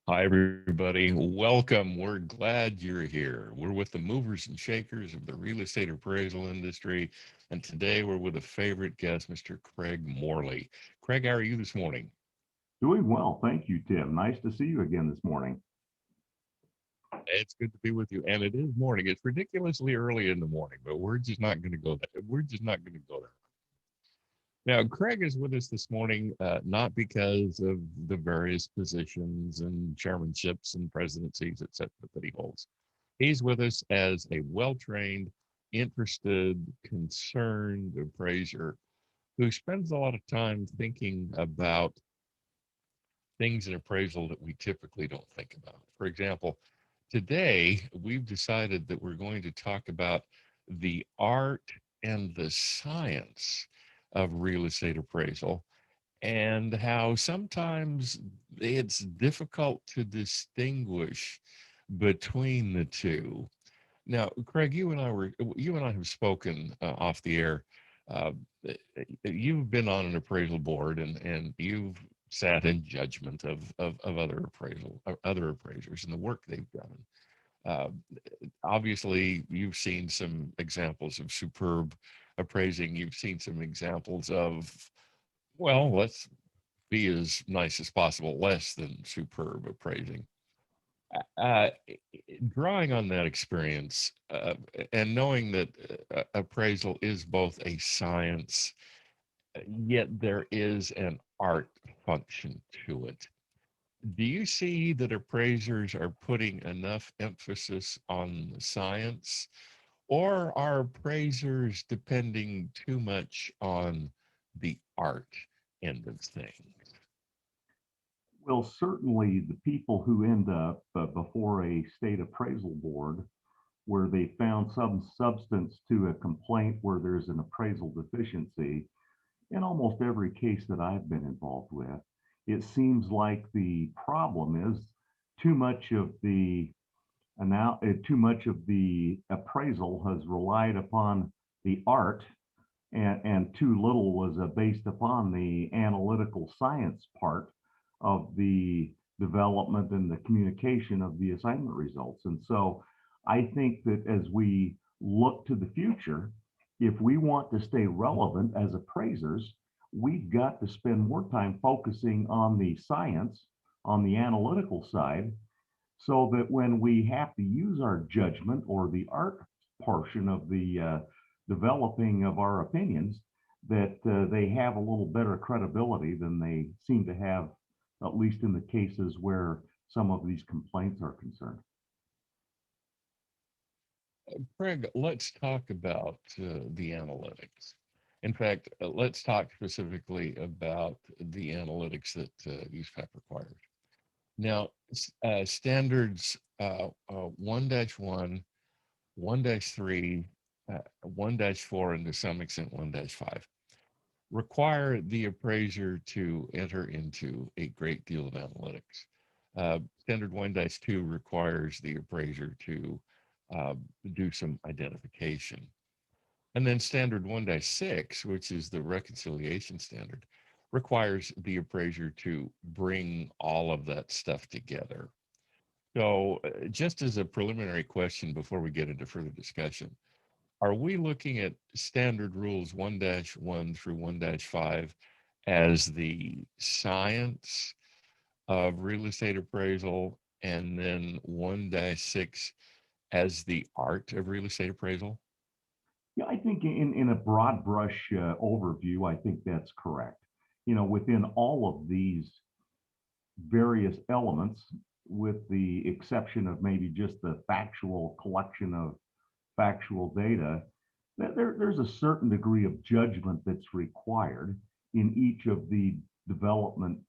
Hi, everybody. Welcome. We're glad you're here. We're with the movers and shakers of the real estate appraisal industry. And today we're with a favorite guest, Mr. Craig Morley. Craig, how are you this morning? Doing well. Thank you, Tim. Nice to see you again this morning. It's good to be with you. And it is morning. It's ridiculously early in the morning, but we're just not going to go there. We're just not going to go there. Now, Craig is with us this morning, not because of the various positions and chairmanships and presidencies, et cetera, that he holds. He's with us as a well trained, interested, concerned appraiser who spends a lot of time thinking about things in appraisal that we typically don't think about. For example, today we've decided that we're going to talk about the art and the science of real estate appraisal and how sometimes it's difficult to distinguish between the two. Now, Craig, you and I have spoken off the air. Uh, you've been on an appraisal board, and you've sat in judgment of other appraisers and the work they've done. Uh, Obviously, you've seen some examples of superb appraising. You've seen some examples of, well, let's be as nice as possible, less than superb appraising. Uh, Drawing on that experience and knowing that appraisal is both a science, yet there is an art function to it. Do you see that appraisers are putting enough emphasis on the science, or are appraisers depending too much on the art end of things? Well, certainly the people who end up before a state appraisal board where they found some substance to a complaint where there's an appraisal deficiency, in almost every case that I've been involved with, it seems like the problem is too much of the too much of the appraisal has relied upon the art and too little was based upon the analytical science part of the development and the communication of the assignment results. And so I think that as we look to the future, if we want to stay relevant as appraisers, we've got to spend more time focusing on the science, on the analytical side, so that when we have to use our judgment or the art portion of the developing of our opinions, that they have a little better credibility than they seem to have, at least in the cases where some of these complaints are concerned. Craig, let's talk about the analytics. In fact, let's talk specifically about the analytics that USPAP requires. Now, standards 1-1, 1-3, 1-4, and to some extent 1-5 require the appraiser to enter into a great deal of analytics. Standard 1-2 requires the appraiser to uh, do some identification. And then standard 1-6, which is the reconciliation standard, requires the appraiser to bring all of that stuff together. So, just as a preliminary question before we get into further discussion, are we looking at standard rules 1-1 through 1-5 as the science of real estate appraisal and then 1-6 as the art of real estate appraisal? Yeah, I think in a broad brush overview, I think that's correct. Within all of these various elements, with the exception of maybe just the factual collection of factual data, there's a certain degree of judgment that's required in each of the development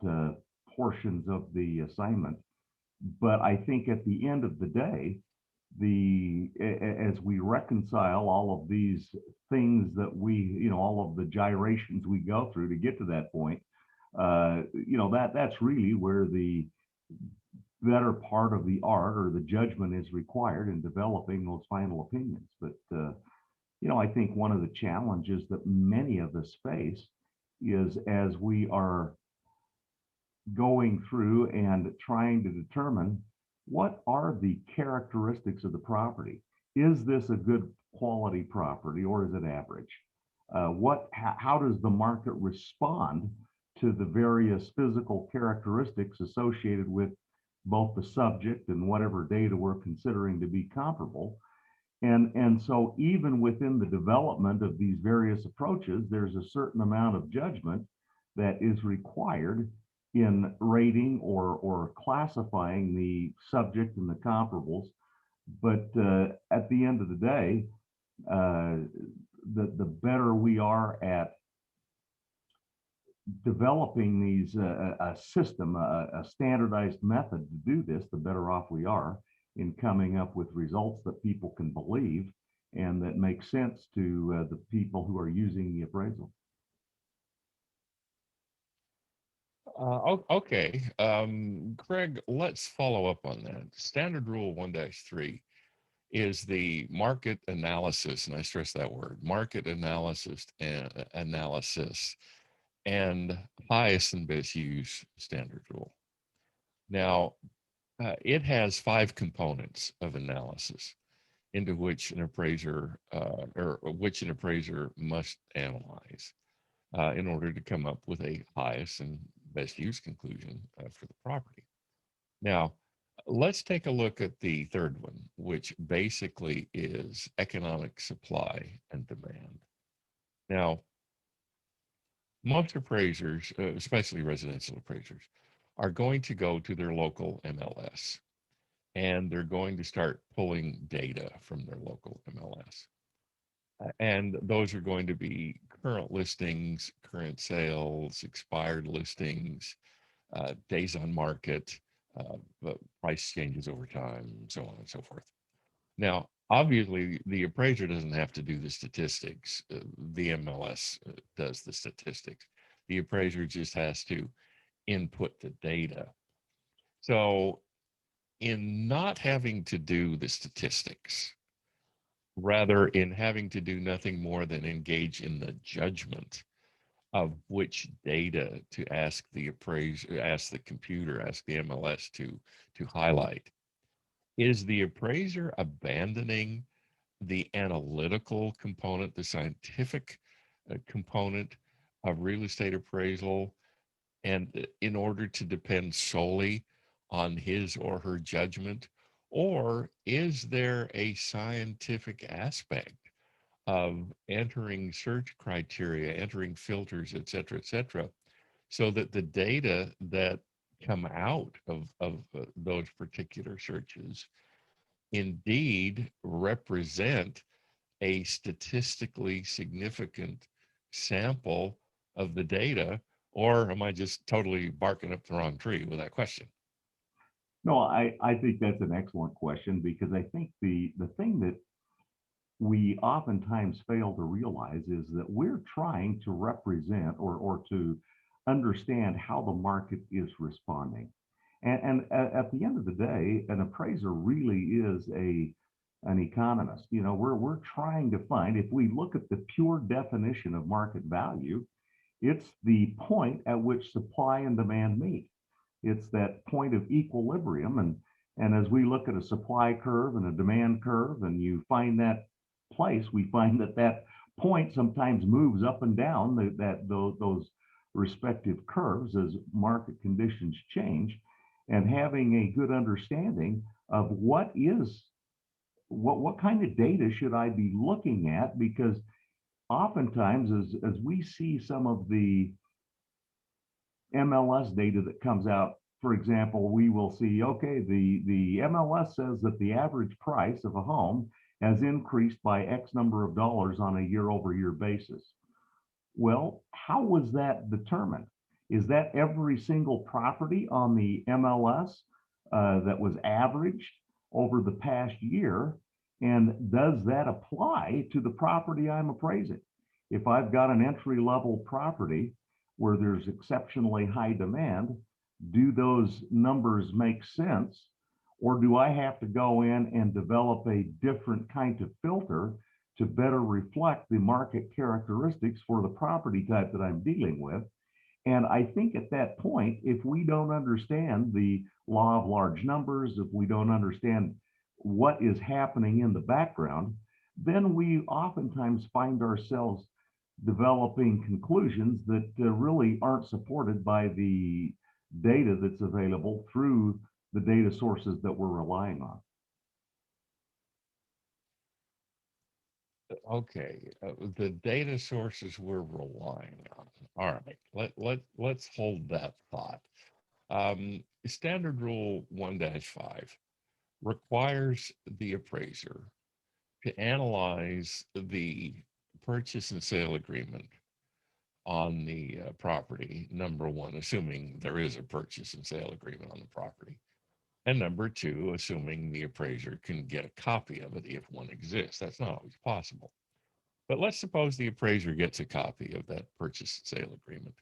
portions of the assignment. But I think at the end of the day, as we reconcile all of these things that all of the gyrations we go through to get to that point, that's really where the better part of the art or the judgment is required in developing those final opinions. But I think one of the challenges that many of us face is as we are going through and trying to determine what are the characteristics of the property. Is this a good quality property or is it average? How does the market respond to the various physical characteristics associated with both the subject and whatever data we're considering to be comparable? And so even within the development of these various approaches, there's a certain amount of judgment that is required in rating or classifying the subject and the comparables. But at the end of the day, the better we are at developing these a system, a standardized method to do this, the better off we are in coming up with results that people can believe and that make sense to the people who are using the appraisal. Okay, Craig, let's follow up on that. Standard Rule 1-3 is the market analysis, and I stress that word, market analysis and highest and best use standard rule. Now, it has 5 components of analysis into which an appraiser must analyze in order to come up with a highest and best use conclusion for the property. Now, let's take a look at the third one, which basically is economic supply and demand. Now, most appraisers, especially residential appraisers, are going to go to their local MLS and they're going to start pulling data from their local MLS. And those are going to be current listings, current sales, expired listings, days on market, price changes over time, so on and so forth. Now, obviously, the appraiser doesn't have to do the statistics. The MLS does the statistics. The appraiser just has to input the data. So, in not having to do the statistics, rather in having to do nothing more than engage in the judgment of which data to ask the appraiser, ask the computer, ask the MLS to highlight. Is the appraiser abandoning the analytical component, the scientific component of real estate appraisal, and in order to depend solely on his or her judgment? Or is there a scientific aspect of entering search criteria, entering filters, et cetera, so that the data that come out of those particular searches indeed represent a statistically significant sample of the data? Or am I just totally barking up the wrong tree with that question? No, I think that's an excellent question, because I think the thing that we oftentimes fail to realize is that we're trying to represent or to understand how the market is responding. And at the end of the day, an appraiser really is an economist. You know, we're trying to find, if we look at the pure definition of market value, it's the point at which supply and demand meet. It's that point of equilibrium. And as we look at a supply curve and a demand curve, and you find that place, we find that that point sometimes moves up and down those respective curves as market conditions change. And having a good understanding of what kind of data should I be looking at, because oftentimes as we see some of the MLS data that comes out, for example, we will see, okay, the MLS says that the average price of a home has increased by X number of dollars on a year-over-year basis. Well, how was that determined? Is that every single property on the MLS that was averaged over the past year? And does that apply to the property I'm appraising? If I've got an entry-level property where there's exceptionally high demand, do those numbers make sense? Or do I have to go in and develop a different kind of filter to better reflect the market characteristics for the property type that I'm dealing with? And I think at that point, if we don't understand the law of large numbers, if we don't understand what is happening in the background, then we oftentimes find ourselves developing conclusions that really aren't supported by the data that's available through the data sources that we're relying on. Okay, the data sources we're relying on. All right, let's hold that thought. Standard Rule 1-5 requires the appraiser to analyze the purchase and sale agreement on the property, number one, assuming there is a purchase and sale agreement on the property. And number two, assuming the appraiser can get a copy of it if one exists. That's not always possible. But let's suppose the appraiser gets a copy of that purchase and sale agreement.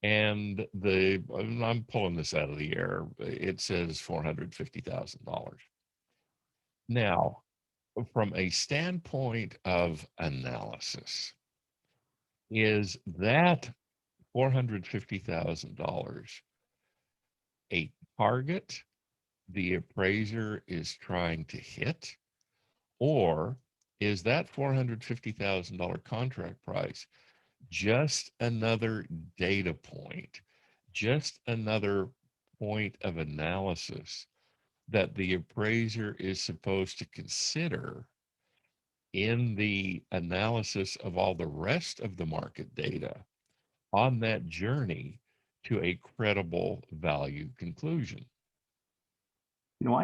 And I'm pulling this out of the air. It says $450,000. Now, from a standpoint of analysis, is that $450,000 a target the appraiser is trying to hit? Or is that $450,000 contract price just another data point, just another point of analysis that the appraiser is supposed to consider in the analysis of all the rest of the market data on that journey to a credible value conclusion? You know,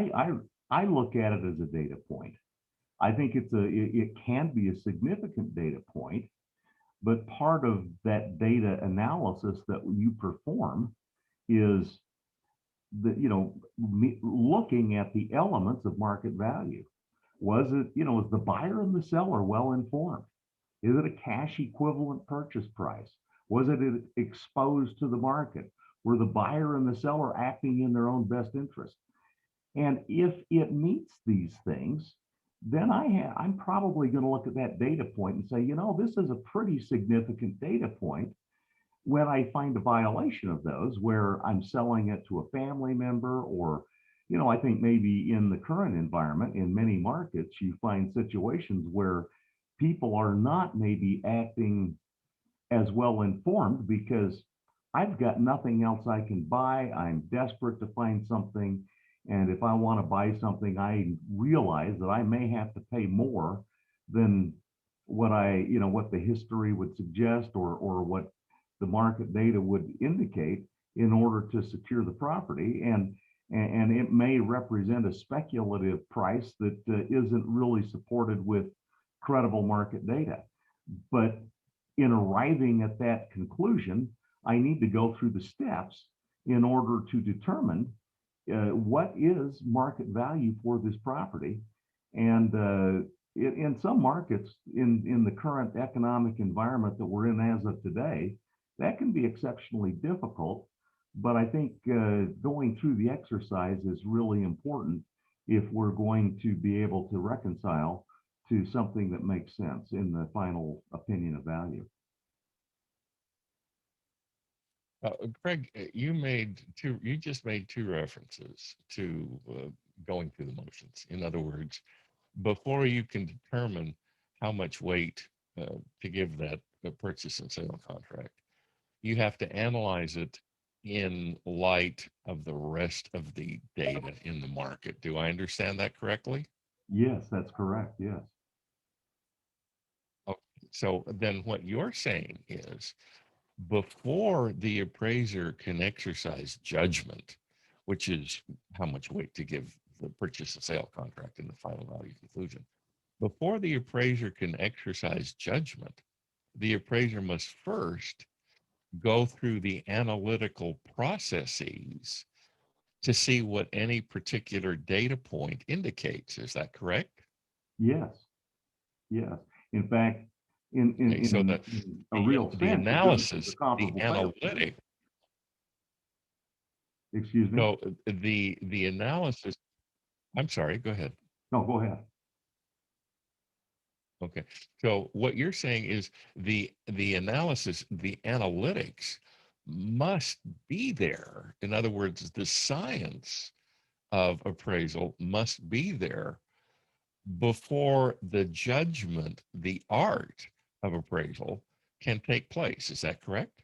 I look at it as a data point. I think it can be a significant data point, but part of that data analysis that you perform is looking at the elements of market value. Was it, is the buyer and the seller well informed? Is it a cash equivalent purchase price? Was it exposed to the market? Were the buyer and the seller acting in their own best interest? And if it meets these things, then I'm probably going to look at that data point and say, this is a pretty significant data point. When I find a violation of those, where I'm selling it to a family member, or, I think maybe in the current environment, in many markets, you find situations where people are not maybe acting as well informed because I've got nothing else I can buy. I'm desperate to find something. And if I want to buy something, I realize that I may have to pay more than what what the history would suggest, or what the market data would indicate, in order to secure the property. And it may represent a speculative price that isn't really supported with credible market data. But in arriving at that conclusion, I need to go through the steps in order to determine what is market value for this property. And in some markets, in the current economic environment that we're in as of today, that can be exceptionally difficult. But I think going through the exercise is really important if we're going to be able to reconcile to something that makes sense in the final opinion of value. Craig, you just made two references to going through the motions. In other words, before you can determine how much weight to give that purchase and sale contract, you have to analyze it in light of the rest of the data in the market. Do I understand that correctly? Yes, that's correct. Yes. Okay. So then what you're saying is, before the appraiser can exercise judgment, which is how much weight to give the purchase and sale contract in the final value conclusion, before the appraiser can exercise judgment, the appraiser must first go through the analytical processes to see what any particular data point indicates. Is that correct? Yes. Yes. In fact, in So in a real the sense, this is analysis, a the comparable sales. analytic, Excuse me. so the analysis, I'm sorry, go ahead. No, go ahead. Okay. So what you're saying is the analysis, the analytics must be there. In other words, the science of appraisal must be there before the judgment, the art of appraisal can take place. Is that correct?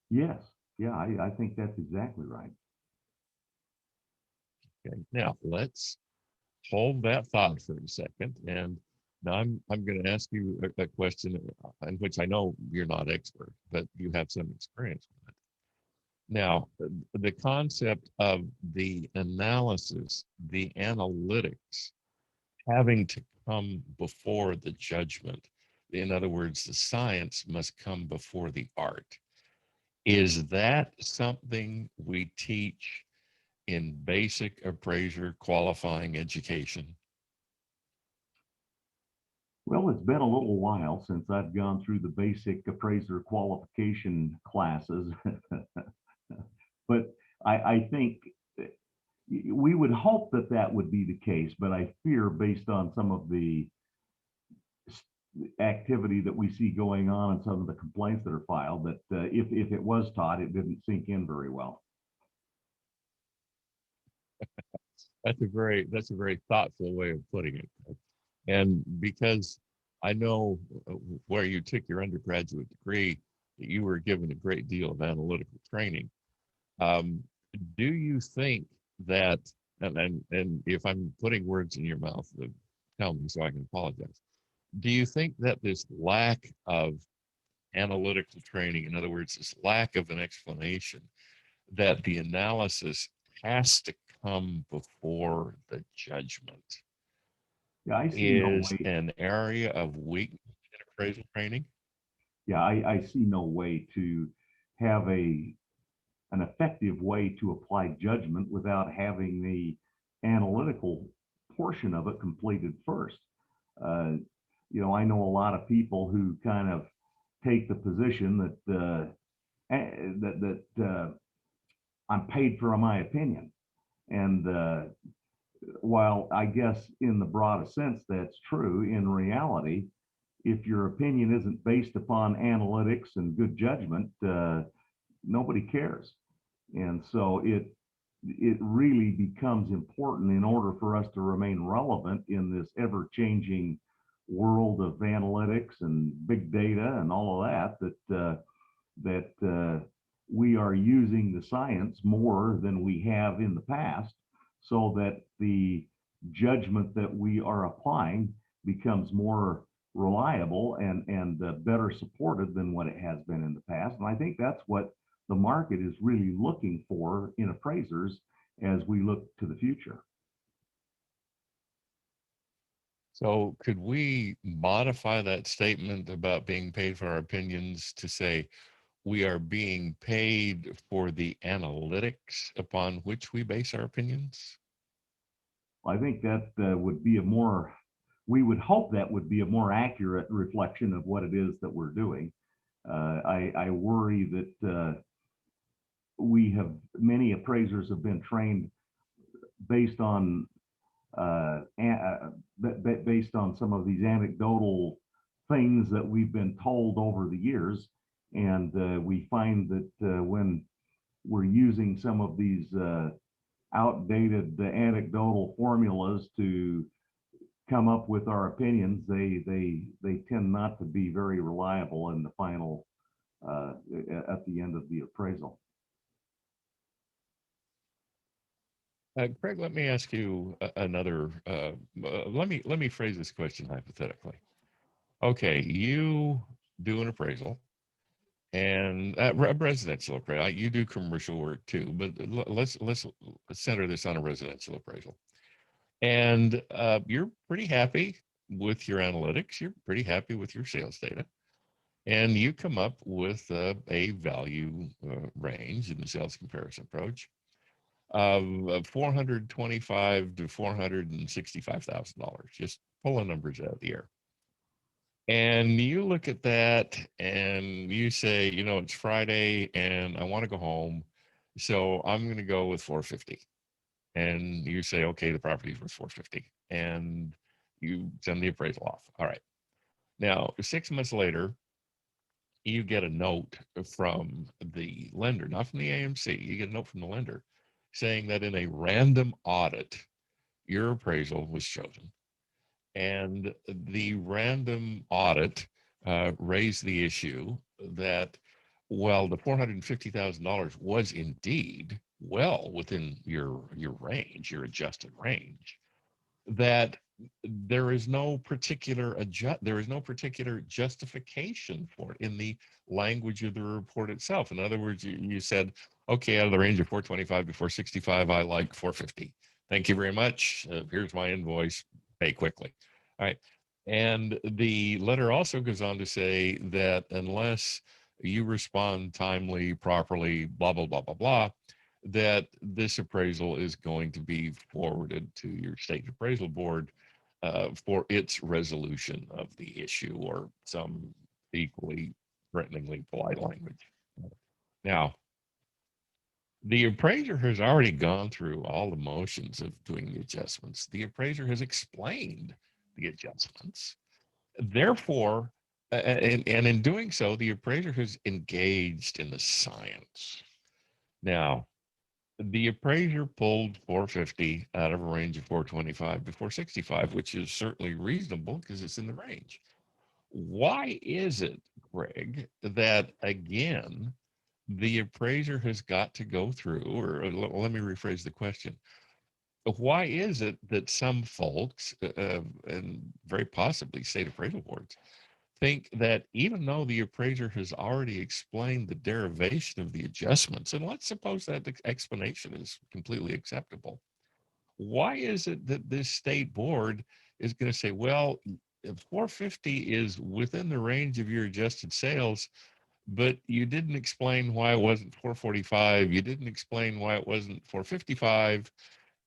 Yes. Yeah, I think that's exactly right. Okay. Now let's hold that thought for a second. And now I'm going to ask you a question in which I know you're not expert, but you have some experience with it. Now, the concept of the analysis, the analytics having to come before the judgment. In other words, the science must come before the art. Is that something we teach in basic appraiser qualifying education? Well, it's been a little while since I've gone through the basic appraiser qualification classes, but I think we would hope that that would be the case, but I fear based on some of the activity that we see going on and some of the complaints that are filed that if it was taught, it didn't sink in very well. That's a very thoughtful way of putting it. And because I know where you took your undergraduate degree, that you were given a great deal of analytical training. Um, do you think that, and if I'm putting words in your mouth, tell me so I can apologize. Do you think that this lack of analytical training, in other words, this lack of an explanation, that the analysis has to come before the judgment, Yeah, I see no is way. an area of weakness in appraisal training? Yeah, I see no way to have an effective way to apply judgment without having the analytical portion of it completed first. Uh, I know a lot of people who kind of take the position that I'm paid for my opinion, and while I guess in the broadest sense that's true, in reality, if your opinion isn't based upon analytics and good judgment, nobody cares. And so it really becomes important in order for us to remain relevant in this ever-changing world of analytics and big data and all of that we are using the science more than we have in the past, so that the judgment that we are applying becomes more reliable and better supported than what it has been in the past. And I think that's what the market is really looking for in appraisers as we look to the future. So could we modify that statement about being paid for our opinions to say we are being paid for the analytics upon which we base our opinions? I think that would be we would hope that would be a more accurate reflection of what it is that we're doing. I worry that many appraisers have been trained based on based on some of these anecdotal things that we've been told over the years. And we find that when we're using some of these outdated anecdotal formulas to come up with our opinions, they tend not to be very reliable in the final at the end of the appraisal. Craig, let me ask you another. Let me phrase this question hypothetically. Okay, you do an appraisal, and residential appraisal. You do commercial work too, but let's center this on a residential appraisal. And you're pretty happy with your analytics. You're pretty happy with your sales data, and you come up with a value range in the sales comparison approach of $425,000 to $465,000. Just pulling numbers out of the air. And you look at that and you say, it's Friday and I want to go home, so I'm going to go with 450. And you say, okay, the property's worth 450, and you send the appraisal off. All right. Now, 6 months later, you get a note from the lender, not from the AMC. You get a note from the lender saying that in a random audit, your appraisal was chosen. And the random audit raised the issue that, well, the $450,000 was indeed well within your range, your adjusted range, that there is no particular justification for it in the language of the report itself. In other words, you said, okay, out of the range of 425 to 465, I like 450. Thank you very much. Here's my invoice. Pay quickly. All right. And the letter also goes on to say that unless you respond timely, properly, blah, blah, blah, blah, blah, that this appraisal is going to be forwarded to your state appraisal board for its resolution of the issue, or some equally threateningly polite language. Now, the appraiser has already gone through all the motions of doing the adjustments. The appraiser has explained the adjustments. Therefore, and in doing so, the appraiser has engaged in the science. Now, the appraiser pulled 450 out of a range of 425 to 465, which is certainly reasonable because it's in the range. Why is it, Greg, that again, the appraiser has got to go through, or let me rephrase the question. Why is it that some folks, and very possibly state appraisal boards, think that even though the appraiser has already explained the derivation of the adjustments, and let's suppose that the explanation is completely acceptable, why is it that this state board is going to say, well, if 450 is within the range of your adjusted sales, but you didn't explain why it wasn't 445, you didn't explain why it wasn't 455,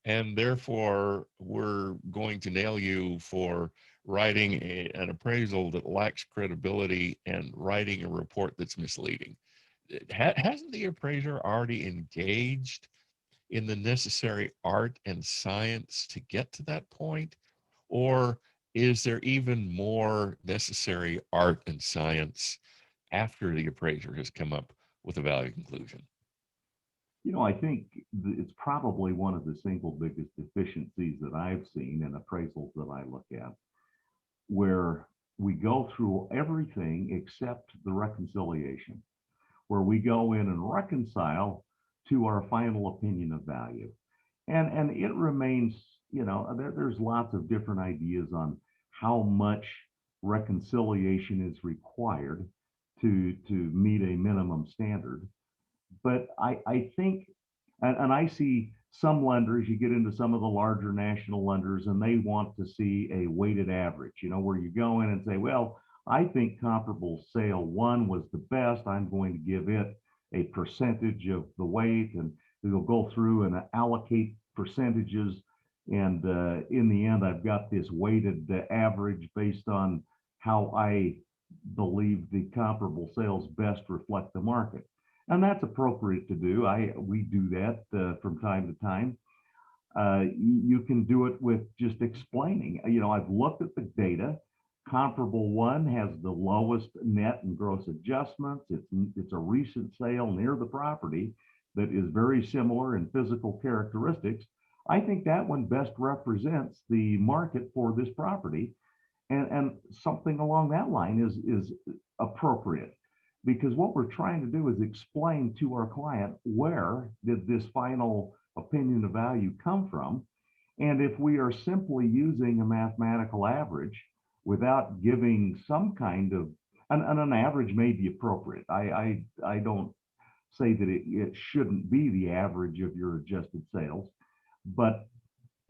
and therefore we're going to nail you for writing an appraisal that lacks credibility and writing a report that's misleading. Hasn't the appraiser already engaged in the necessary art and science to get to that point? Or is there even more necessary art and science after the appraiser has come up with a value conclusion? I think it's probably one of the single biggest deficiencies that I've seen in appraisals that I look at, where we go through everything except the reconciliation, where we go in and reconcile to our final opinion of value. And it remains, there's lots of different ideas on how much reconciliation is required to meet a minimum standard. But I think, and I see some lenders, you get into some of the larger national lenders, and they want to see a weighted average, where you go in and say, well, I think comparable sale one was the best. I'm going to give it a percentage of the weight, and we'll go through and allocate percentages. And in the end, I've got this weighted average based on how I believe the comparable sales best reflect the market. And that's appropriate to do. We do that from time to time. You can do it with just explaining. I've looked at the data. Comparable one has the lowest net and gross adjustments. It's a recent sale near the property that is very similar in physical characteristics. I think that one best represents the market for this property, and something along that line is appropriate. Because what we're trying to do is explain to our client, where did this final opinion of value come from? And if we are simply using a mathematical average without giving some kind of, and an average may be appropriate. I don't say that it shouldn't be the average of your adjusted sales, but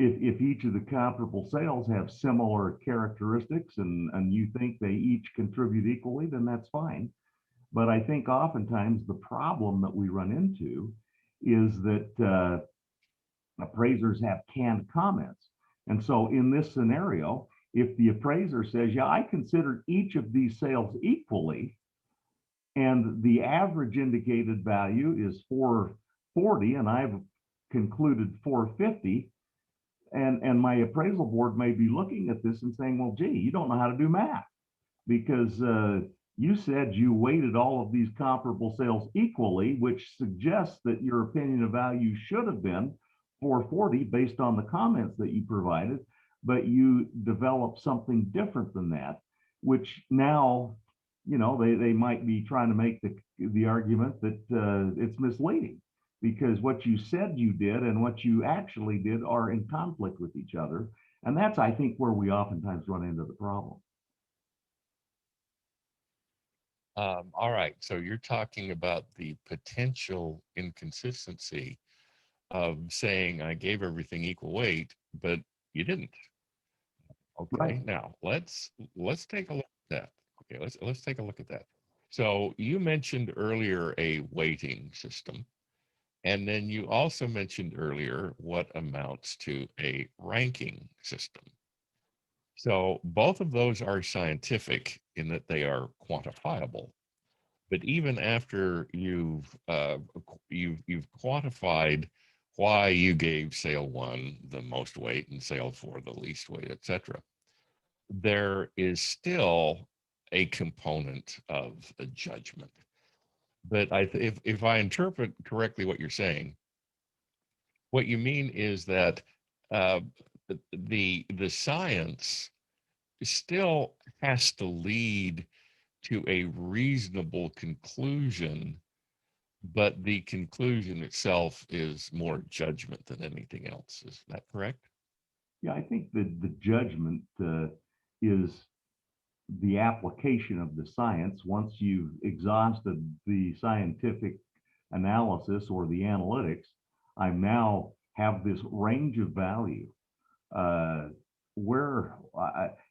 if each of the comparable sales have similar characteristics and you think they each contribute equally, then that's fine. But I think oftentimes the problem that we run into is that appraisers have canned comments. And so in this scenario, if the appraiser says, yeah, I considered each of these sales equally, and the average indicated value is 440, and I've concluded 450, and my appraisal board may be looking at this and saying, well, gee, you don't know how to do math, because You said you weighted all of these comparable sales equally, which suggests that your opinion of value should have been 440 based on the comments that you provided, but you developed something different than that, which now, they might be trying to make the argument that it's misleading because what you said you did and what you actually did are in conflict with each other. And that's, I think, where we oftentimes run into the problem. All right, so you're talking about the potential inconsistency of saying I gave everything equal weight, but you didn't. Right. Okay, now let's take a look at that. Okay, let's take a look at that. So you mentioned earlier a weighting system, and then you also mentioned earlier what amounts to a ranking system. So both of those are scientific in that they are quantifiable. But even after you've quantified why you gave sale one the most weight and sale four the least weight, etc., there is still a component of a judgment. But if I interpret correctly what you're saying, what you mean is that uh, the science still has to lead to a reasonable conclusion, but the conclusion itself is more judgment than anything else. Is that correct? Yeah, I think that the judgment is the application of the science. Once you've exhausted the scientific analysis or the analytics, I now have this range of value uh,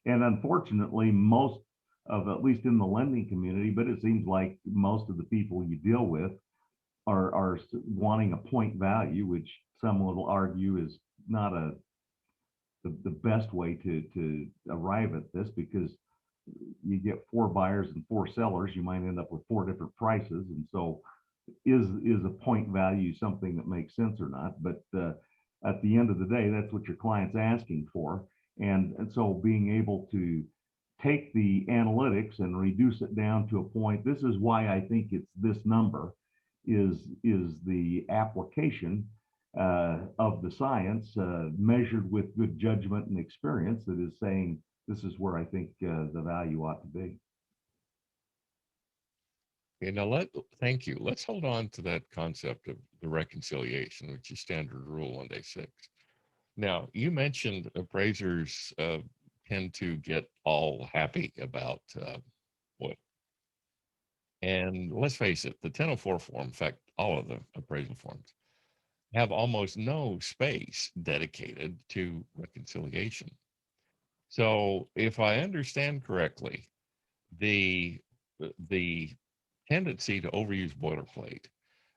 and unfortunately, most of, at least in the lending community, but it seems like most of the people you deal with are wanting a point value, which some will argue is not the best way to arrive at this, because you get four buyers and four sellers, you might end up with four different prices. And so is a point value something that makes sense or not? But at the end of the day, that's what your client's asking for. And so being able to take the analytics and reduce it down to a point, this is why I think it's this number, is the application of the science measured with good judgment and experience that is saying this is where I think the value ought to be. Okay, now thank you. Let's hold on to that concept of the reconciliation, which is standard rule on day 6. Now, you mentioned appraisers tend to get all happy about what, and let's face it, the 1004 form, in fact, all of the appraisal forms have almost no space dedicated to reconciliation. So if I understand correctly, the the tendency to overuse boilerplate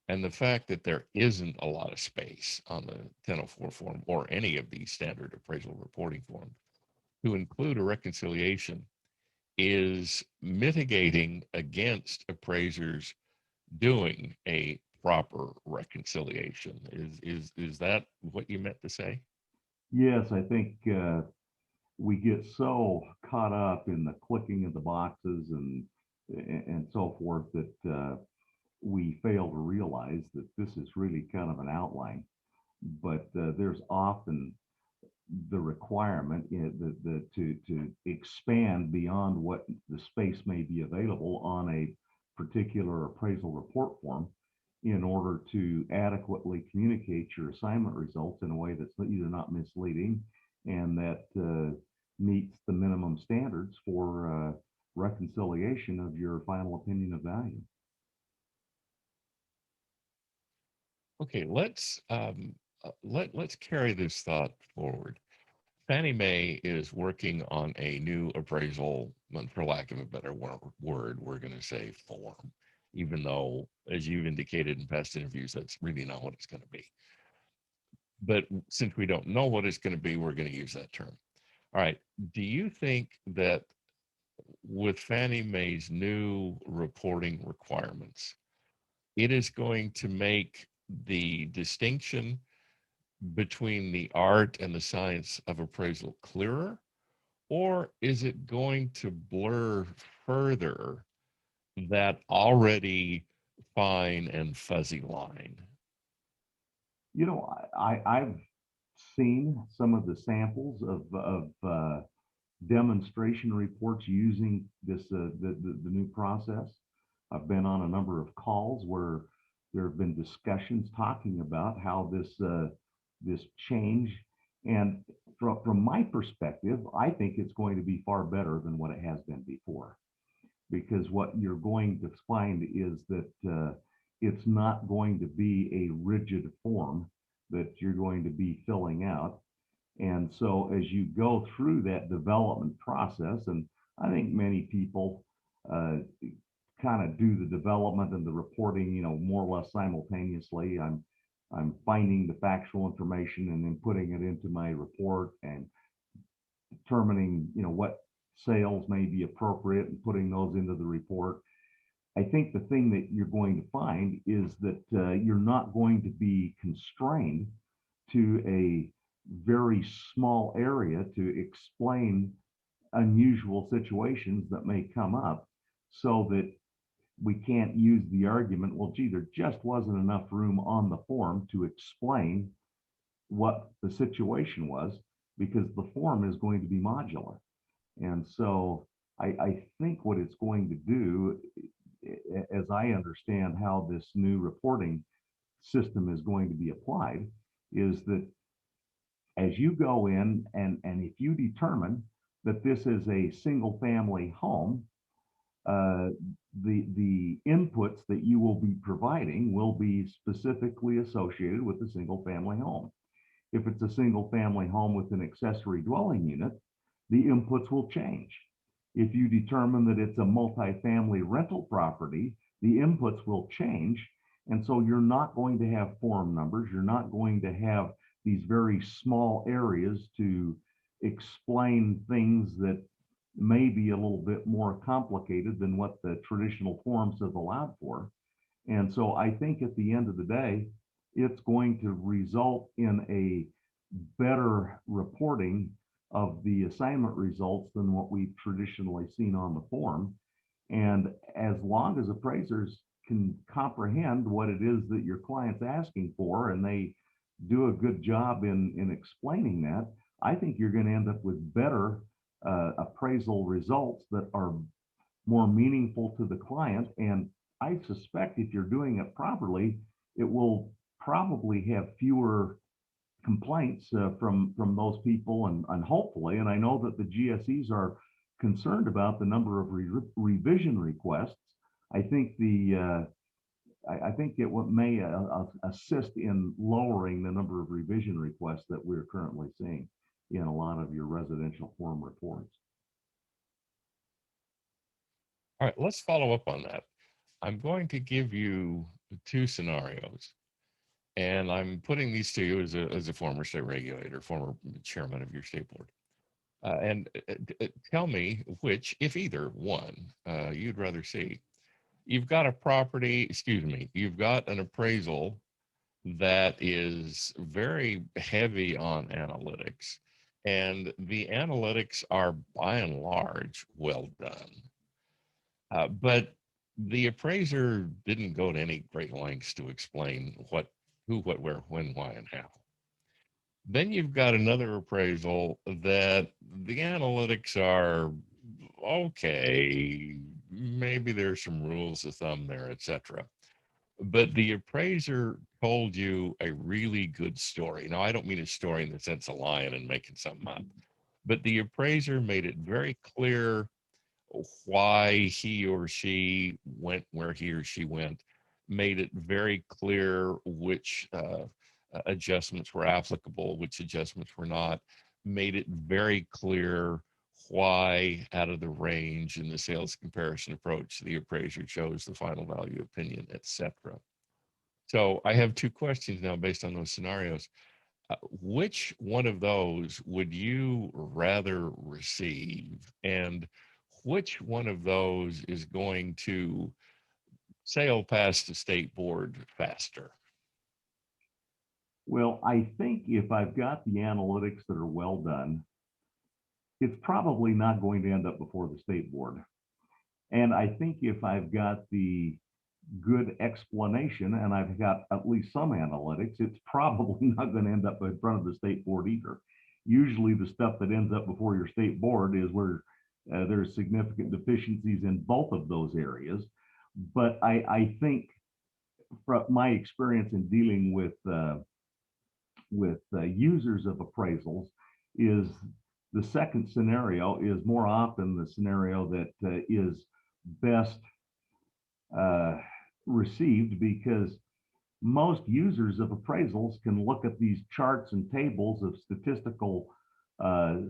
and the fact that there isn't a lot of space on the 1004 form or any of these standard appraisal reporting forms to include a reconciliation is mitigating against appraisers doing a proper reconciliation. Is that what you meant to say? Yes, I think we get so caught up in the clicking of the boxes and so forth that we fail to realize that this is really kind of an outline. But there's often the requirement to expand beyond what the space may be available on a particular appraisal report form in order to adequately communicate your assignment results in a way that's either not misleading and that meets the minimum standards for reconciliation of your final opinion of value. Okay, let's carry this thought forward. Fannie Mae is working on a new appraisal, and for lack of a better word, we're going to say form, even though, as you've indicated in past interviews, that's really not what it's going to be. But since we don't know what it's going to be, we're going to use that term. All right. Do you think that with Fannie Mae's new reporting requirements, it is going to make the distinction between the art and the science of appraisal clearer? Or is it going to blur further that already fine and fuzzy line? You know, I've seen some of the samples of demonstration reports using this the new process. I've been on a number of calls where there have been discussions talking about how this change, and from my perspective, I think it's going to be far better than what it has been before, because what you're going to find is that it's not going to be a rigid form that you're going to be filling out. And so as you go through that development process, and I think many people kind of do the development and the reporting, more or less simultaneously. I'm finding the factual information and then putting it into my report and determining, what sales may be appropriate and putting those into the report. I think the thing that you're going to find is that you're not going to be constrained to a very small area to explain unusual situations that may come up, so that we can't use the argument, well, gee, there just wasn't enough room on the form to explain what the situation was, because the form is going to be modular. And so I think what it's going to do, as I understand how this new reporting system is going to be applied, is that as you go in and if you determine that this is a single family home, uh, the inputs that you will be providing will be specifically associated with the single family home. If it's a single family home with an accessory dwelling unit, the inputs will change. If you determine that it's a multifamily rental property, the inputs will change. And so you're not going to have form numbers. You're not going to have these very small areas to explain things that may be a little bit more complicated than what the traditional forms have allowed for. And so I think at the end of the day, it's going to result in a better reporting of the assignment results than what we've traditionally seen on the form. And as long as appraisers can comprehend what it is that your client's asking for, and they do a good job in explaining that, I think you're going to end up with better appraisal results that are more meaningful to the client. And I suspect if you're doing it properly, it will probably have fewer complaints from those people, and hopefully, and I know that the GSEs are concerned about the number of revision requests. I think I think it may assist in lowering the number of revision requests that we're currently seeing in a lot of your residential form reports. All right, let's follow up on that. I'm going to give you two scenarios, and I'm putting these to you as a former state regulator, former chairman of your state board. And tell me which, if either one, you'd rather see. You've got a property, excuse me, you've got an appraisal that is very heavy on analytics, and the analytics are by and large well done. But the appraiser didn't go to any great lengths to explain what, who, what, where, when, why, and how. Then you've got another appraisal that the analytics are okay, maybe there's some rules of thumb there, etc. But the appraiser told you a really good story. Now, I don't mean a story in the sense of lying and making something up, but the appraiser made it very clear why he or she went where he or she went, made it very clear which adjustments were applicable, which adjustments were not, made it very clear why out of the range in the sales comparison approach the appraiser chose the final value opinion, etc. So I have two questions now based on those scenarios. Which one of those would you rather receive, and which one of those is going to sail past the state board faster? Well, I think if I've got the analytics that are well done, it's probably not going to end up before the state board. And I think if I've got the good explanation and I've got at least some analytics, it's probably not going to end up in front of the state board either. Usually the stuff that ends up before your state board is where there's significant deficiencies in both of those areas. But I think from my experience in dealing with users of appraisals is the second scenario is more often the scenario that is best received, because most users of appraisals can look at these charts and tables of statistical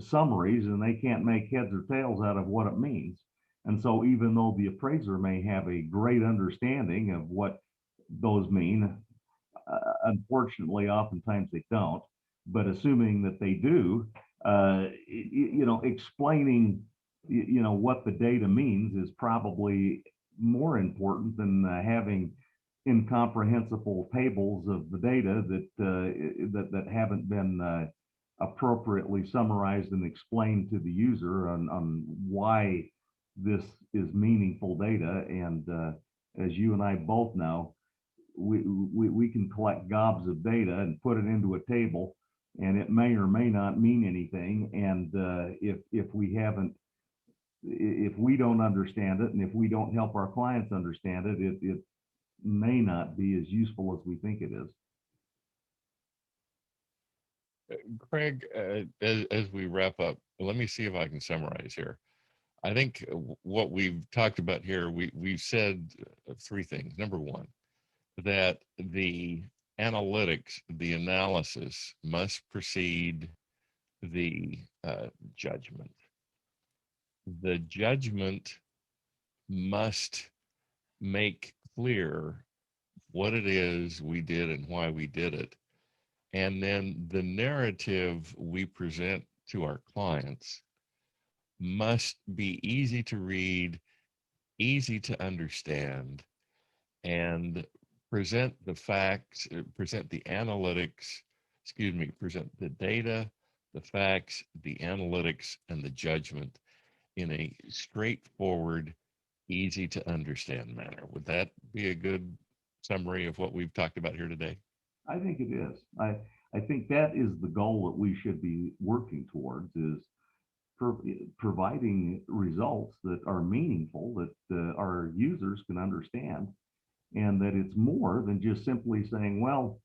summaries and they can't make heads or tails out of what it means. And so even though the appraiser may have a great understanding of what those mean, unfortunately, oftentimes they don't. But assuming that they do, explaining, what the data means is probably more important than having incomprehensible tables of the data that haven't been appropriately summarized and explained to the user on why this is meaningful data. And as you and I both know, we can collect gobs of data and put it into a table, and it may or may not mean anything. And if we don't understand it, and if we don't help our clients understand it, it may not be as useful as we think it is. Craig, as we wrap up, let me see if I can summarize here. I think what we've talked about here, we've said three things. Number one, that the analytics, the analysis must precede the judgment. The judgment must make clear what it is we did and why we did it. And then the narrative we present to our clients must be easy to read, easy to understand, and present the facts, present the analytics, present the data, the facts, the analytics, and the judgment in a straightforward, easy to understand manner. Would that be a good summary of what we've talked about here today? I think it is. I think that is the goal that we should be working towards, is providing results that are meaningful, that our users can understand, and that it's more than just simply saying, well,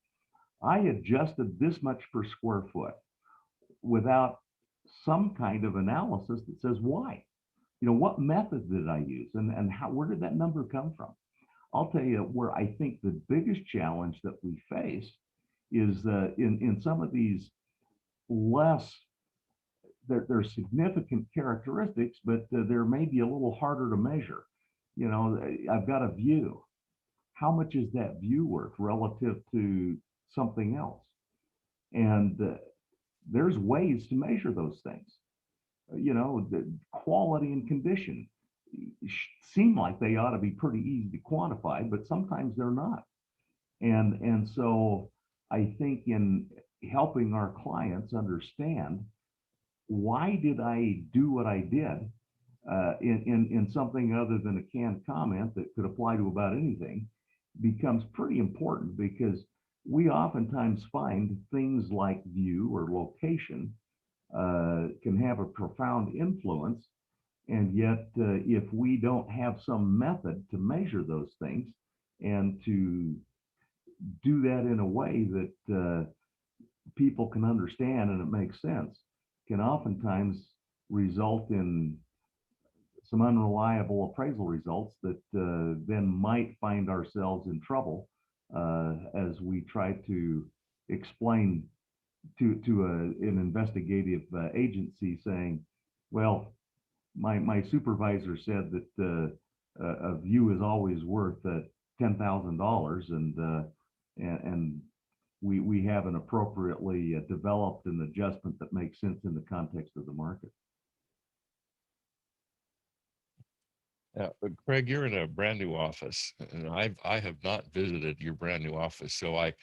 I adjusted this much per square foot, without some kind of analysis that says why. What method did I use, and where did that number come from? I'll tell you where I think the biggest challenge that we face is in some of these less, there's significant characteristics, but there may be a little harder to measure. I've got a view. How much is that view worth relative to something else? And there's ways to measure those things. The quality and condition seem like they ought to be pretty easy to quantify, but sometimes they're not. And so I think in helping our clients understand, why did I do what I did in something other than a canned comment that could apply to about anything, becomes pretty important, because we oftentimes find things like view or location can have a profound influence. And yet, if we don't have some method to measure those things and to do that in a way that people can understand and it makes sense, can oftentimes result in some unreliable appraisal results that then might find ourselves in trouble as we try to explain to an investigative agency, saying, well, my supervisor said that a view is always worth $10,000, and we have an appropriately developed an adjustment that makes sense in the context of the market. Craig, you're in a brand new office, and I have not visited your brand new office, so I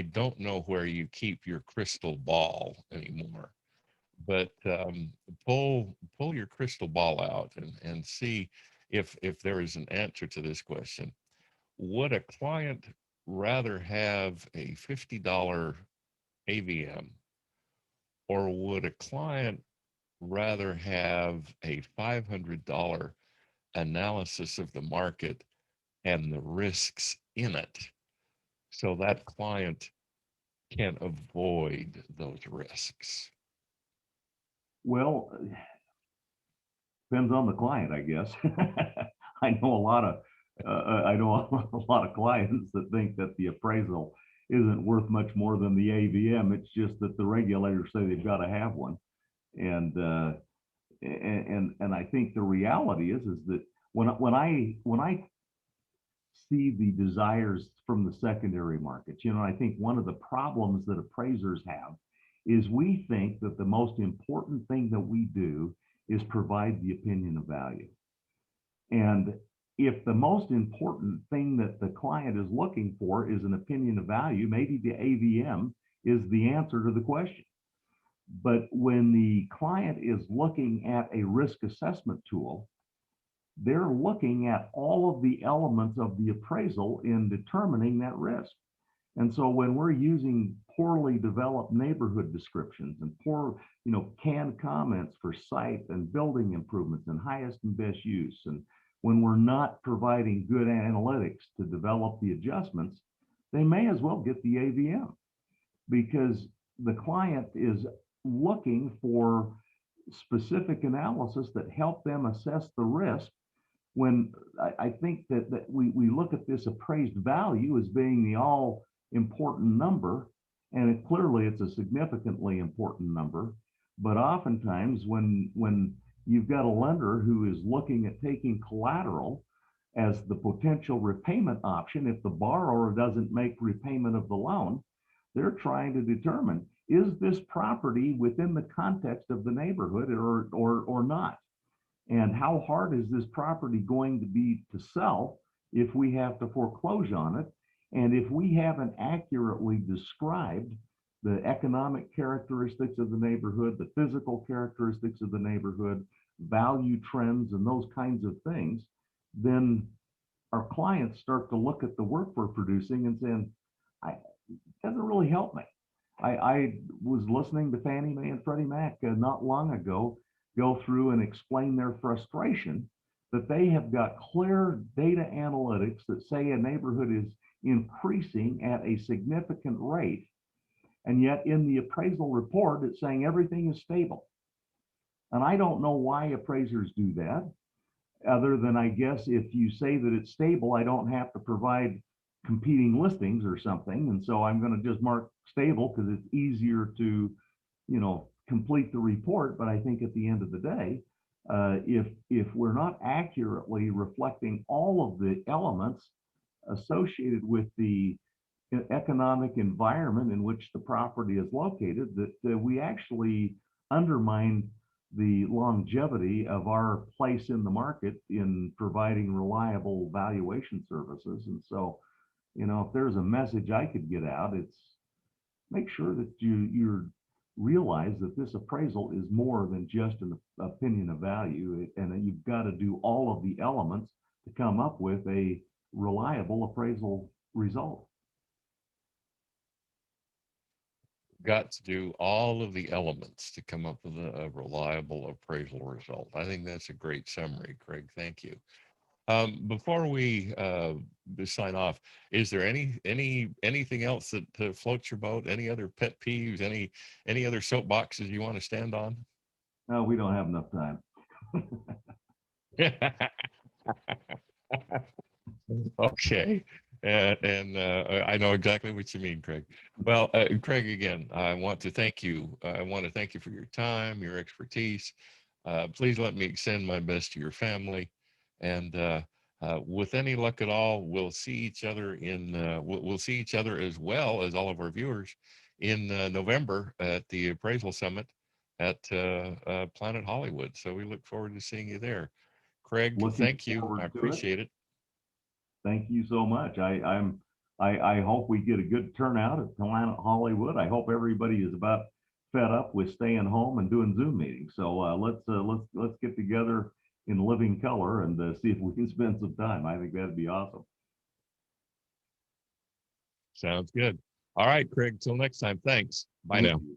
don't know where you keep your crystal ball anymore. But pull your crystal ball out and see if there is an answer to this question, would a client rather have a $50 AVM, or would a client rather have a $500 analysis of the market and the risks in it so that client can avoid those risks? Well, depends on the client, I guess. I know a lot of I know a lot of clients that think that the appraisal isn't worth much more than the AVM. It's just that the regulators say they've got to have one, and I think the reality is that when I see the desires from the secondary markets, I think one of the problems that appraisers have is we think that the most important thing that we do is provide the opinion of value. And if the most important thing that the client is looking for is an opinion of value, maybe the AVM is the answer to the question. But when the client is looking at a risk assessment tool, they're looking at all of the elements of the appraisal in determining that risk. And so when we're using poorly developed neighborhood descriptions and poor, canned comments for site and building improvements and highest and best use, and when we're not providing good analytics to develop the adjustments, they may as well get the AVM, because the client is looking for specific analysis that help them assess the risk. When I think that we look at this appraised value as being the all important number, and clearly it's a significantly important number, but oftentimes when you've got a lender who is looking at taking collateral as the potential repayment option, if the borrower doesn't make repayment of the loan, they're trying to determine, is this property within the context of the neighborhood or not? And how hard is this property going to be to sell if we have to foreclose on it? And if we haven't accurately described the economic characteristics of the neighborhood, the physical characteristics of the neighborhood, value trends, and those kinds of things, then our clients start to look at the work we're producing and saying, it doesn't really help me. I was listening to Fannie Mae and Freddie Mac not long ago go through and explain their frustration that they have got clear data analytics that say a neighborhood is increasing at a significant rate. And yet in the appraisal report, it's saying everything is stable. And I don't know why appraisers do that, other than I guess if you say that it's stable, I don't have to provide competing listings or something. And so I'm going to just mark stable because it's easier to, complete the report. But I think at the end of the day, if we're not accurately reflecting all of the elements associated with the economic environment in which the property is located, that we actually undermine the longevity of our place in the market in providing reliable valuation services. And so, if there's a message I could get out, it's make sure that you realize that this appraisal is more than just an opinion of value, and that you've got to do all of the elements to come up with a reliable appraisal result. Got to do all of the elements to come up with a reliable appraisal result. I think that's a great summary, Craig. Thank you. Before we sign off, is there anything else that floats your boat? Any other pet peeves? Any other soapboxes you want to stand on? No, we don't have enough time. Okay. And I know exactly what you mean, Craig. Well, Craig, again, I want to thank you. I want to thank you for your time, your expertise. Please let me extend my best to your family. And with any luck at all, we'll see each other we'll see each other, as well as all of our viewers, in November at the Appraisal Summit at Planet Hollywood. So we look forward to seeing you there. Craig, thank you. I appreciate it. Thank you so much. I hope we get a good turnout at Planet Hollywood. I hope everybody is about fed up with staying home and doing Zoom meetings. So let's get together in living color and see if we can spend some time. I think that'd be awesome. Sounds good. All right, Craig, till next time. Thanks. Bye Thank now. you.